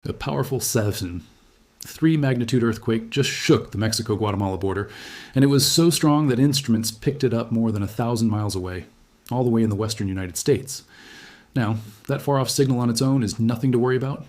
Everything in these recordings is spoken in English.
A powerful 7, 3 magnitude earthquake just shook the Mexico-Guatemala border, and it was so strong that instruments picked it up more than 1,000 miles away, all the way in the western United States. Now, that far-off signal on its own is nothing to worry about,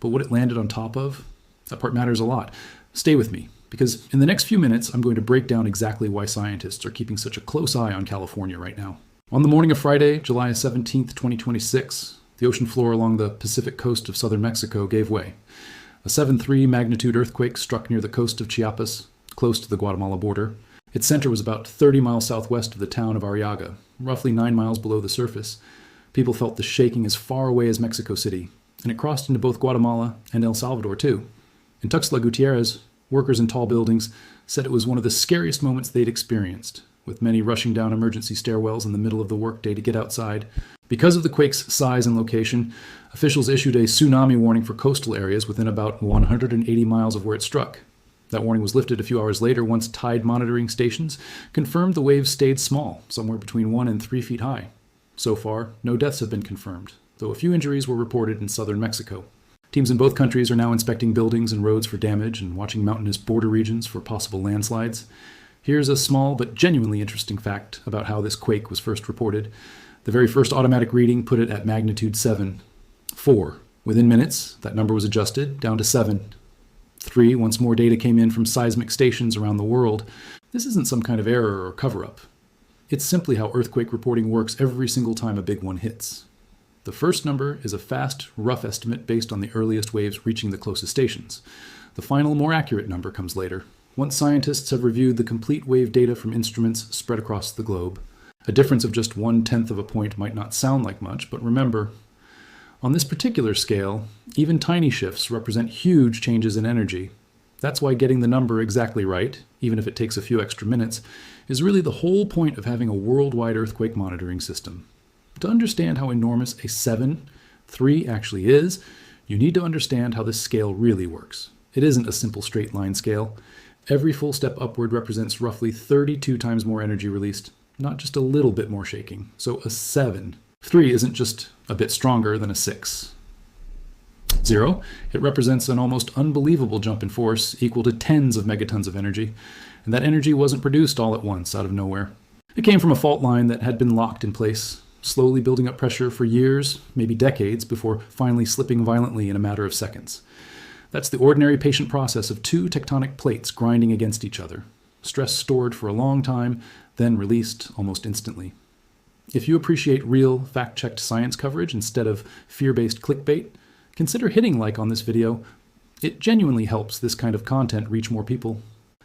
but what it landed on top of, that part matters a lot. Stay with me, because in the next few minutes, I'm going to break down exactly why scientists are keeping such a close eye on California right now. On the morning of Friday, July 17th, 2026, the ocean floor along the Pacific coast of southern Mexico gave way. A 7.3 magnitude earthquake struck near the coast of Chiapas, close to the Guatemala border. Its center was about 30 miles southwest of the town of Arriaga, roughly 9 miles below the surface. People felt the shaking as far away as Mexico City, and it crossed into both Guatemala and El Salvador too. In Tuxtla Gutierrez, workers in tall buildings said it was one of the scariest moments they'd experienced, with many rushing down emergency stairwells in the middle of the workday to get outside. Because of the quake's size and location, officials issued a tsunami warning for coastal areas within about 180 miles of where it struck. That warning was lifted a few hours later once tide monitoring stations confirmed the waves stayed small, somewhere between 1 and 3 feet high. So far, no deaths have been confirmed, though a few injuries were reported in southern Mexico. Teams in both countries are now inspecting buildings and roads for damage and watching mountainous border regions for possible landslides. Here's a small but genuinely interesting fact about how this quake was first reported. The very first automatic reading put it at magnitude 7. 4. Within minutes, that number was adjusted down to 7. 3. Once more data came in from seismic stations around the world. This isn't some kind of error or cover-up. It's simply how earthquake reporting works every single time a big one hits. The first number is a fast, rough estimate based on the earliest waves reaching the closest stations. The final, more accurate number comes later, once scientists have reviewed the complete wave data from instruments spread across the globe. A difference of just 1/10 of a point might not sound like much, but remember, on this particular scale, even tiny shifts represent huge changes in energy. That's why getting the number exactly right, even if it takes a few extra minutes, is really the whole point of having a worldwide earthquake monitoring system. To understand how enormous a 7.3 actually is, you need to understand how this scale really works. It isn't a simple straight line scale. Every full step upward represents roughly 32 times more energy released, not just a little bit more shaking. So a 7.3 isn't just a bit stronger than a 6. 0, it represents an almost unbelievable jump in force equal to tens of megatons of energy, and that energy wasn't produced all at once out of nowhere. It came from a fault line that had been locked in place, slowly building up pressure for years, maybe decades, before finally slipping violently in a matter of seconds. That's the ordinary patient process of 2 tectonic plates grinding against each other, stress stored for a long time, then released almost instantly. If you appreciate real, fact-checked science coverage instead of fear-based clickbait, consider hitting like on this video. It genuinely helps this kind of content reach more people.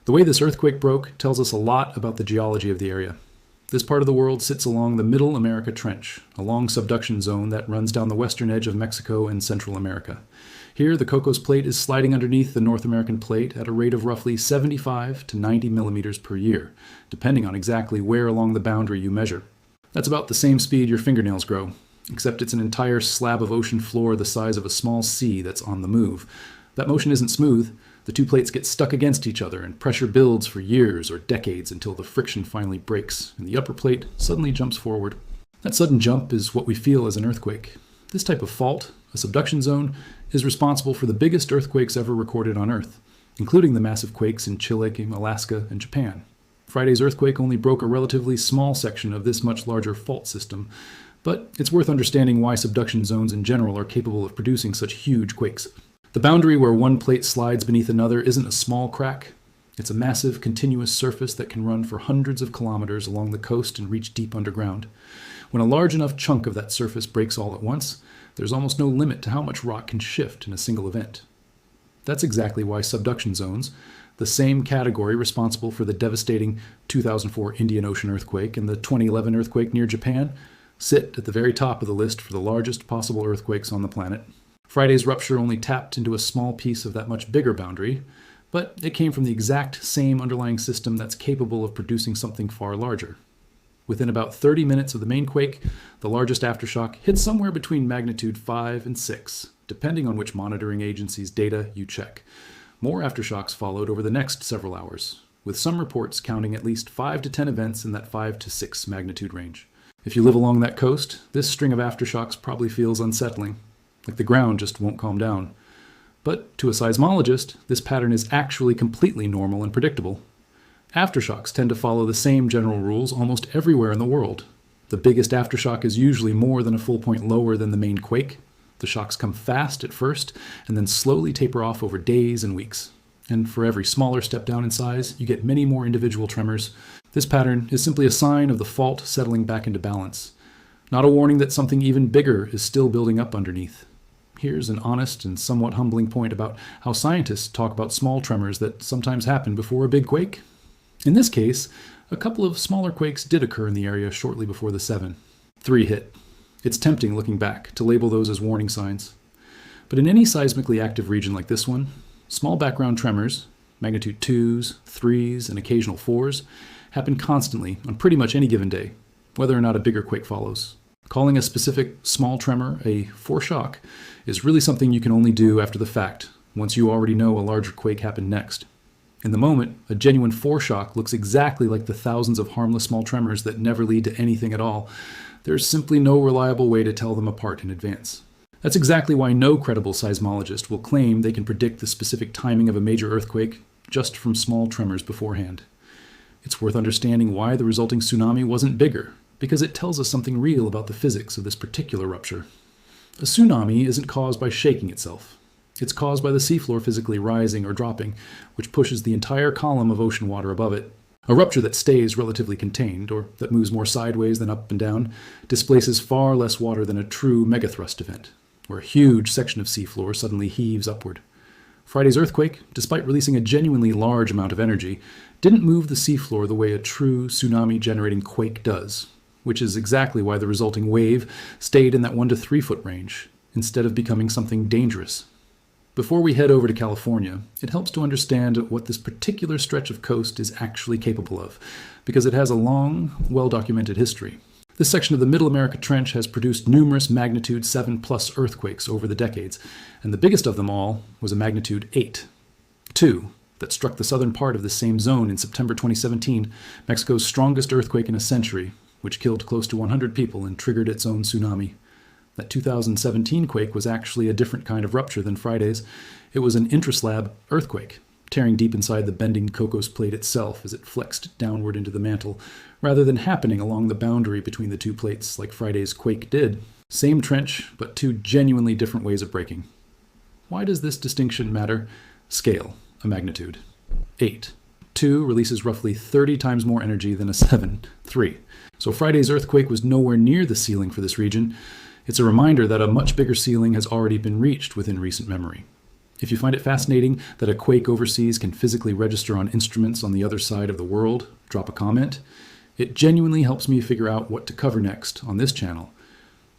The way this earthquake broke tells us a lot about the geology of the area. This part of the world sits along the Middle America Trench, a long subduction zone that runs down the western edge of Mexico and Central America. Here, the Cocos Plate is sliding underneath the North American Plate at a rate of roughly 75 to 90 millimeters per year, depending on exactly where along the boundary you measure. That's about the same speed your fingernails grow, except it's an entire slab of ocean floor the size of a small sea that's on the move. That motion isn't smooth. The 2 plates get stuck against each other, and pressure builds for years or decades until the friction finally breaks, and the upper plate suddenly jumps forward. That sudden jump is what we feel as an earthquake. This type of fault, a subduction zone, is responsible for the biggest earthquakes ever recorded on Earth, including the massive quakes in Chile, Alaska, and Japan. Friday's earthquake only broke a relatively small section of this much larger fault system, but it's worth understanding why subduction zones in general are capable of producing such huge quakes. The boundary where one plate slides beneath another isn't a small crack. It's a massive, continuous surface that can run for hundreds of kilometers along the coast and reach deep underground. When a large enough chunk of that surface breaks all at once, there's almost no limit to how much rock can shift in a single event. That's exactly why subduction zones, the same category responsible for the devastating 2004 Indian Ocean earthquake and the 2011 earthquake near Japan, sit at the very top of the list for the largest possible earthquakes on the planet. Friday's rupture only tapped into a small piece of that much bigger boundary, but it came from the exact same underlying system that's capable of producing something far larger. Within about 30 minutes of the main quake, the largest aftershock hit somewhere between magnitude 5 and 6, depending on which monitoring agency's data you check. More aftershocks followed over the next several hours, with some reports counting at least 5 to 10 events in that 5 to 6 magnitude range. If you live along that coast, this string of aftershocks probably feels unsettling, like the ground just won't calm down. But to a seismologist, this pattern is actually completely normal and predictable. Aftershocks tend to follow the same general rules almost everywhere in the world. The biggest aftershock is usually more than a full point lower than the main quake. The shocks come fast at first and then slowly taper off over days and weeks. And for every smaller step down in size, you get many more individual tremors. This pattern is simply a sign of the fault settling back into balance, not a warning that something even bigger is still building up underneath. Here's an honest and somewhat humbling point about how scientists talk about small tremors that sometimes happen before a big quake. In this case, a couple of smaller quakes did occur in the area shortly before the 7. 3 hit. It's tempting, looking back, to label those as warning signs. But in any seismically active region like this one, small background tremors, magnitude 2s, 3s, and occasional 4s, happen constantly on pretty much any given day, whether or not a bigger quake follows. Calling a specific small tremor a foreshock is really something you can only do after the fact, once you already know a larger quake happened next. In the moment, a genuine foreshock looks exactly like the thousands of harmless small tremors that never lead to anything at all. There's simply no reliable way to tell them apart in advance. That's exactly why no credible seismologist will claim they can predict the specific timing of a major earthquake just from small tremors beforehand. It's worth understanding why the resulting tsunami wasn't bigger, because it tells us something real about the physics of this particular rupture. A tsunami isn't caused by shaking itself. It's caused by the seafloor physically rising or dropping, which pushes the entire column of ocean water above it. A rupture that stays relatively contained, or that moves more sideways than up and down, displaces far less water than a true megathrust event, where a huge section of seafloor suddenly heaves upward. Friday's earthquake, despite releasing a genuinely large amount of energy, didn't move the seafloor the way a true tsunami-generating quake does, which is exactly why the resulting wave stayed in that 1 to 3 foot range, instead of becoming something dangerous. Before we head over to California, it helps to understand what this particular stretch of coast is actually capable of, because it has a long, well-documented history. This section of the Middle America Trench has produced numerous magnitude 7+ earthquakes over the decades, and the biggest of them all was a magnitude 8. 2, that struck the southern part of the same zone in September 2017, Mexico's strongest earthquake in a century, which killed close to 100 people and triggered its own tsunami. That 2017 quake was actually a different kind of rupture than Friday's. It was an intraslab earthquake, tearing deep inside the bending Cocos plate itself as it flexed downward into the mantle, rather than happening along the boundary between the two plates like Friday's quake did. Same trench, but 2 genuinely different ways of breaking. Why does this distinction matter? Scale, a magnitude. 8. 2 releases roughly 30 times more energy than a 7, 3. So Friday's earthquake was nowhere near the ceiling for this region. It's a reminder that a much bigger ceiling has already been reached within recent memory. If you find it fascinating that a quake overseas can physically register on instruments on the other side of the world, drop a comment. It genuinely helps me figure out what to cover next on this channel.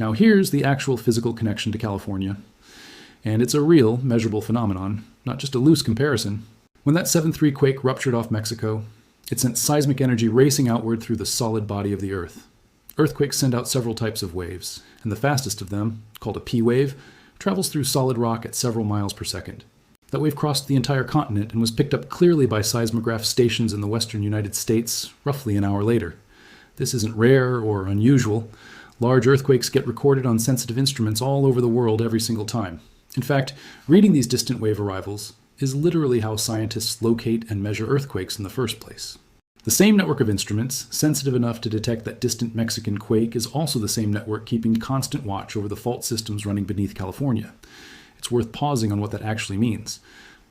Now here's the actual physical connection to California. And it's a real, measurable phenomenon, not just a loose comparison. When that 7.3 quake ruptured off Mexico, it sent seismic energy racing outward through the solid body of the Earth. Earthquakes send out several types of waves, and the fastest of them, called a P wave, travels through solid rock at several miles per second. That wave crossed the entire continent and was picked up clearly by seismograph stations in the western United States roughly an hour later. This isn't rare or unusual. Large earthquakes get recorded on sensitive instruments all over the world every single time. In fact, reading these distant wave arrivals is literally how scientists locate and measure earthquakes in the first place. The same network of instruments, sensitive enough to detect that distant Mexican quake, is also the same network keeping constant watch over the fault systems running beneath California. It's worth pausing on what that actually means.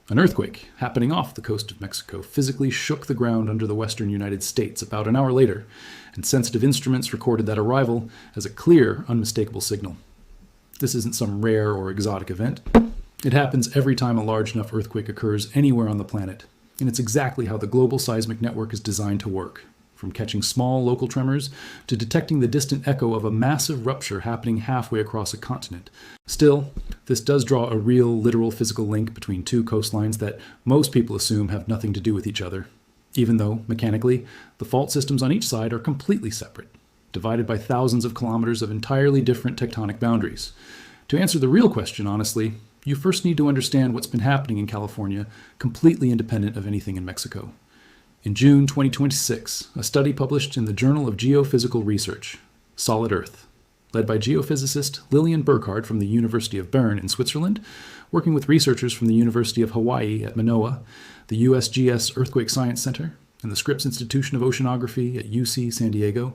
An earthquake happening off the coast of Mexico physically shook the ground under the western United States about an hour later, and sensitive instruments recorded that arrival as a clear, unmistakable signal. This isn't some rare or exotic event. It happens every time a large enough earthquake occurs anywhere on the planet. And it's exactly how the global seismic network is designed to work, from catching small local tremors to detecting the distant echo of a massive rupture happening halfway across a continent. Still, this does draw a real, literal physical link between 2 coastlines that most people assume have nothing to do with each other, even though, mechanically, the fault systems on each side are completely separate, divided by thousands of kilometers of entirely different tectonic boundaries. To answer the real question, honestly, you first need to understand what's been happening in California, completely independent of anything in Mexico. In June 2026, a study published in the Journal of Geophysical Research, Solid Earth, led by geophysicist Lillian Burkhardt from the University of Bern in Switzerland, working with researchers from the University of Hawaii at Manoa, the USGS Earthquake Science Center, and the Scripps Institution of Oceanography at UC San Diego,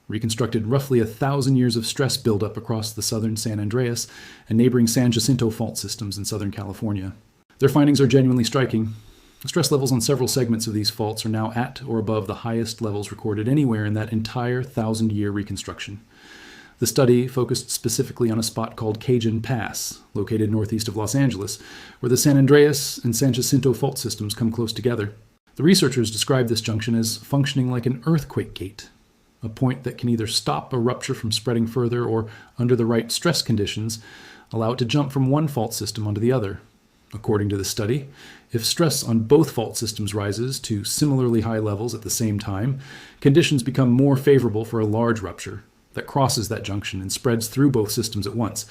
reconstructed roughly 1,000 years of stress buildup across the southern San Andreas and neighboring San Jacinto fault systems in Southern California. Their findings are genuinely striking. The stress levels on several segments of these faults are now at or above the highest levels recorded anywhere in that entire 1,000-year reconstruction. The study focused specifically on a spot called Cajun Pass, located northeast of Los Angeles, where the San Andreas and San Jacinto fault systems come close together. The researchers described this junction as functioning like an earthquake gate, a point that can either stop a rupture from spreading further or, under the right stress conditions, allow it to jump from one fault system onto the other. According to the study, if stress on both fault systems rises to similarly high levels at the same time, conditions become more favorable for a large rupture that crosses that junction and spreads through both systems at once,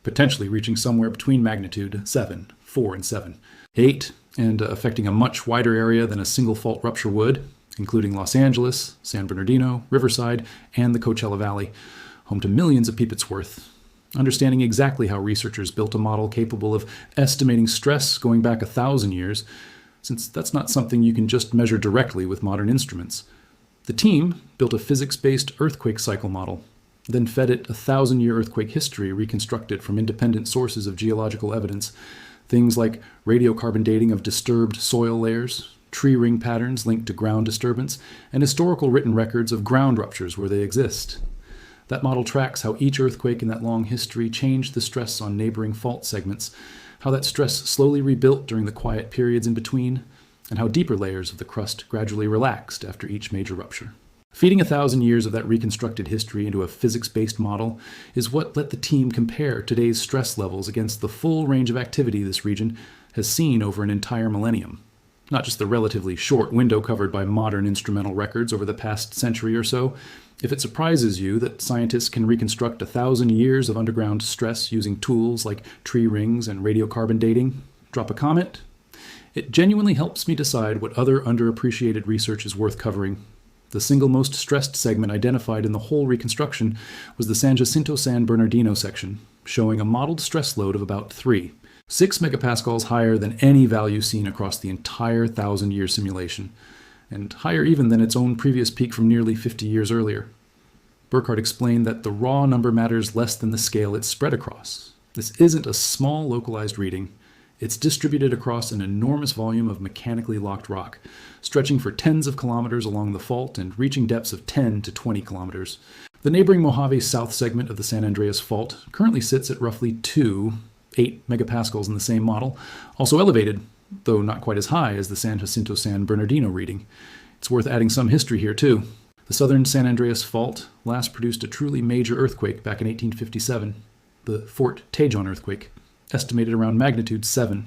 potentially reaching somewhere between magnitude 7, 4, and 7, 8, and affecting a much wider area than a single fault rupture would, including Los Angeles, San Bernardino, Riverside, and the Coachella Valley, home to millions of people's worth. Understanding exactly how researchers built a model capable of estimating stress going back 1,000 years, since that's not something you can just measure directly with modern instruments. The team built a physics-based earthquake cycle model, then fed it 1,000-year earthquake history reconstructed from independent sources of geological evidence, things like radiocarbon dating of disturbed soil layers, tree ring patterns linked to ground disturbance, and historical written records of ground ruptures where they exist. That model tracks how each earthquake in that long history changed the stress on neighboring fault segments, how that stress slowly rebuilt during the quiet periods in between, and how deeper layers of the crust gradually relaxed after each major rupture. Feeding 1,000 years of that reconstructed history into a physics-based model is what let the team compare today's stress levels against the full range of activity this region has seen over an entire millennium. Not just the relatively short window covered by modern instrumental records over the past century or so. If it surprises you that scientists can reconstruct 1,000 years of underground stress using tools like tree rings and radiocarbon dating, drop a comment. It genuinely helps me decide what other underappreciated research is worth covering. The single most stressed segment identified in the whole reconstruction was the San Jacinto-San Bernardino section, showing a modeled stress load of about 3, 6 megapascals higher than any value seen across the entire 1,000-year simulation, and higher even than its own previous peak from nearly 50 years earlier. Burkhardt explained that the raw number matters less than the scale it's spread across. This isn't a small localized reading. It's distributed across an enormous volume of mechanically locked rock, stretching for tens of kilometers along the fault and reaching depths of 10 to 20 kilometers. The neighboring Mojave South segment of the San Andreas Fault currently sits at roughly 8 megapascals in the same model, also elevated, though not quite as high as the San Jacinto-San Bernardino reading. It's worth adding some history here, too. The southern San Andreas Fault last produced a truly major earthquake back in 1857, the Fort Tejon earthquake, estimated around magnitude 7,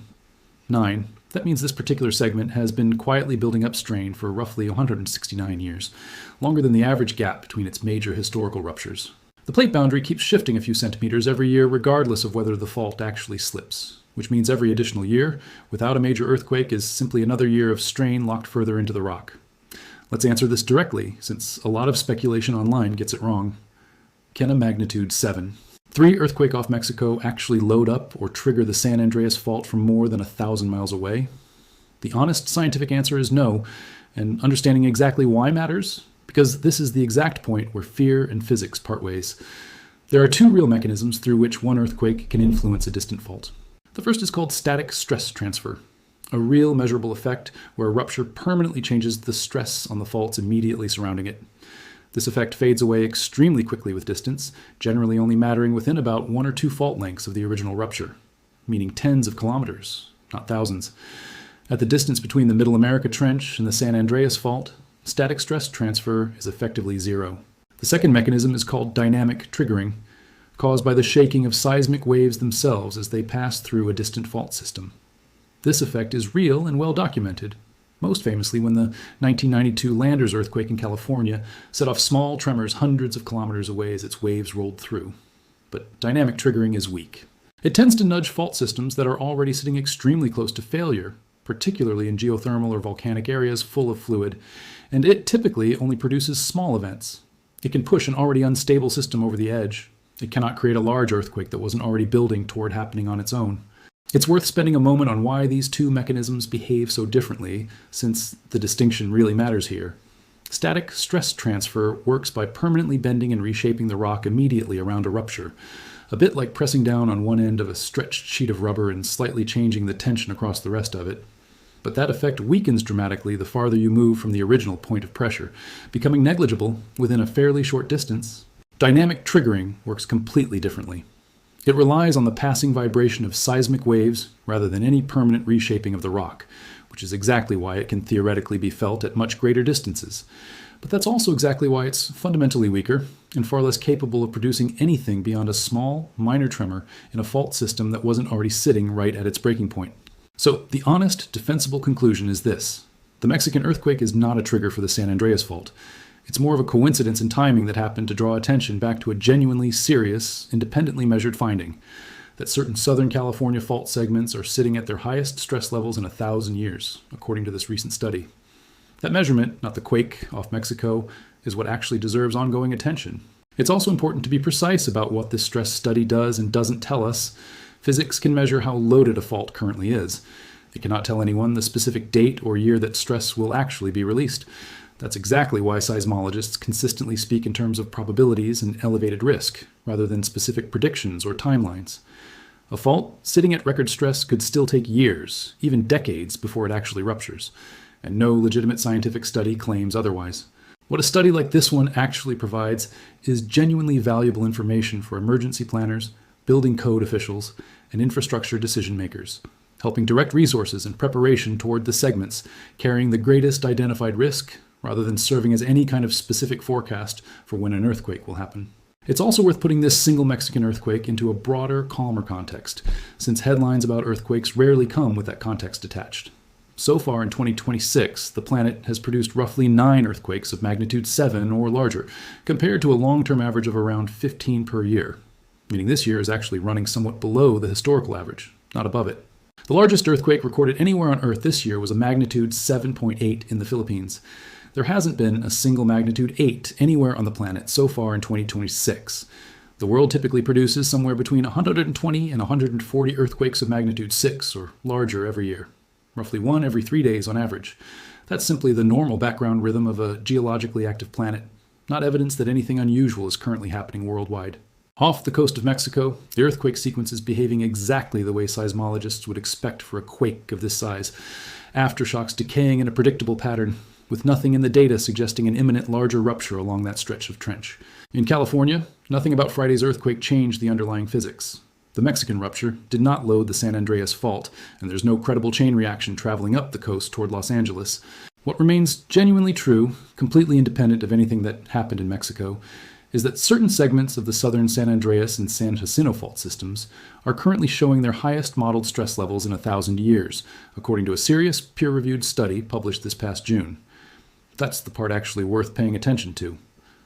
9. That means this particular segment has been quietly building up strain for roughly 169 years, longer than the average gap between its major historical ruptures. The plate boundary keeps shifting a few centimeters every year regardless of whether the fault actually slips, which means every additional year, without a major earthquake, is simply another year of strain locked further into the rock. Let's answer this directly, since a lot of speculation online gets it wrong. Can a magnitude 7, 3 earthquake off Mexico actually load up or trigger the San Andreas Fault from more than 1,000 miles away? The honest scientific answer is no, and understanding exactly why matters, because this is the exact point where fear and physics part ways. There are 2 real mechanisms through which one earthquake can influence a distant fault. The first is called static stress transfer, a real measurable effect where a rupture permanently changes the stress on the faults immediately surrounding it. This effect fades away extremely quickly with distance, generally only mattering within about 1 or 2 fault lengths of the original rupture, meaning tens of kilometers, not thousands. At the distance between the Middle America Trench and the San Andreas Fault, static stress transfer is effectively 0. The second mechanism is called dynamic triggering, caused by the shaking of seismic waves themselves as they pass through a distant fault system. This effect is real and well documented, most famously when the 1992 Landers earthquake in California set off small tremors hundreds of kilometers away as its waves rolled through. But dynamic triggering is weak. It tends to nudge fault systems that are already sitting extremely close to failure, particularly in geothermal or volcanic areas full of fluid, and it typically only produces small events. It can push an already unstable system over the edge. It cannot create a large earthquake that wasn't already building toward happening on its own. It's worth spending a moment on why these two mechanisms behave so differently, since the distinction really matters here. Static stress transfer works by permanently bending and reshaping the rock immediately around a rupture, a bit like pressing down on one end of a stretched sheet of rubber and slightly changing the tension across the rest of it. But that effect weakens dramatically the farther you move from the original point of pressure, becoming negligible within a fairly short distance. Dynamic triggering works completely differently. It relies on the passing vibration of seismic waves rather than any permanent reshaping of the rock, which is exactly why it can theoretically be felt at much greater distances. But that's also exactly why it's fundamentally weaker and far less capable of producing anything beyond a small, minor tremor in a fault system that wasn't already sitting right at its breaking point. So the honest, defensible conclusion is this: the Mexican earthquake is not a trigger for the San Andreas fault. It's more of a coincidence in timing that happened to draw attention back to a genuinely serious, independently measured finding, that certain Southern California fault segments are sitting at their highest stress levels in 1,000 years, according to this recent study. That measurement, not the quake off Mexico, is what actually deserves ongoing attention. It's also important to be precise about what this stress study does and doesn't tell us. Physics can measure how loaded a fault currently is. It cannot tell anyone the specific date or year that stress will actually be released. That's exactly why seismologists consistently speak in terms of probabilities and elevated risk, rather than specific predictions or timelines. A fault sitting at record stress could still take years, even decades, before it actually ruptures, and no legitimate scientific study claims otherwise. What a study like this one actually provides is genuinely valuable information for emergency planners, building code officials, and infrastructure decision makers, helping direct resources and preparation toward the segments carrying the greatest identified risk, rather than serving as any kind of specific forecast for when an earthquake will happen. It's also worth putting this single Mexican earthquake into a broader, calmer context, since headlines about earthquakes rarely come with that context attached. So far in 2026, the planet has produced roughly 9 earthquakes of magnitude 7 or larger, compared to a long-term average of around 15 per year, meaning this year is actually running somewhat below the historical average, not above it. The largest earthquake recorded anywhere on Earth this year was a magnitude 7.8 in the Philippines. There hasn't been a single magnitude 8 anywhere on the planet so far in 2026. The world typically produces somewhere between 120 and 140 earthquakes of magnitude 6 or larger every year, roughly one every 3 days on average. That's simply the normal background rhythm of a geologically active planet, not evidence that anything unusual is currently happening worldwide. Off the coast of Mexico, the earthquake sequence is behaving exactly the way seismologists would expect for a quake of this size. Aftershocks decaying in a predictable pattern, with nothing in the data suggesting an imminent larger rupture along that stretch of trench. In California, nothing about Friday's earthquake changed the underlying physics. The Mexican rupture did not load the San Andreas fault, and there's no credible chain reaction traveling up the coast toward Los Angeles. What remains genuinely true, completely independent of anything that happened in Mexico, is that certain segments of the southern San Andreas and San Jacinto fault systems are currently showing their highest modeled stress levels in 1,000 years, according to a serious, peer-reviewed study published this past June. That's the part actually worth paying attention to.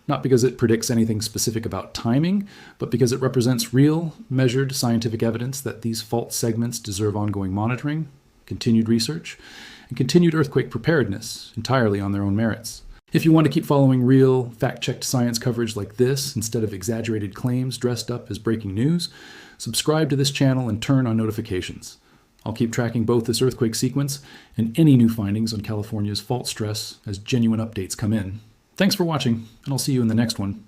Not because it predicts anything specific about timing, but because it represents real, measured scientific evidence that these fault segments deserve ongoing monitoring, continued research, and continued earthquake preparedness entirely on their own merits. If you want to keep following real, fact-checked science coverage like this instead of exaggerated claims dressed up as breaking news, subscribe to this channel and turn on notifications. I'll keep tracking both this earthquake sequence and any new findings on California's fault stress as genuine updates come in. Thanks for watching, and I'll see you in the next one.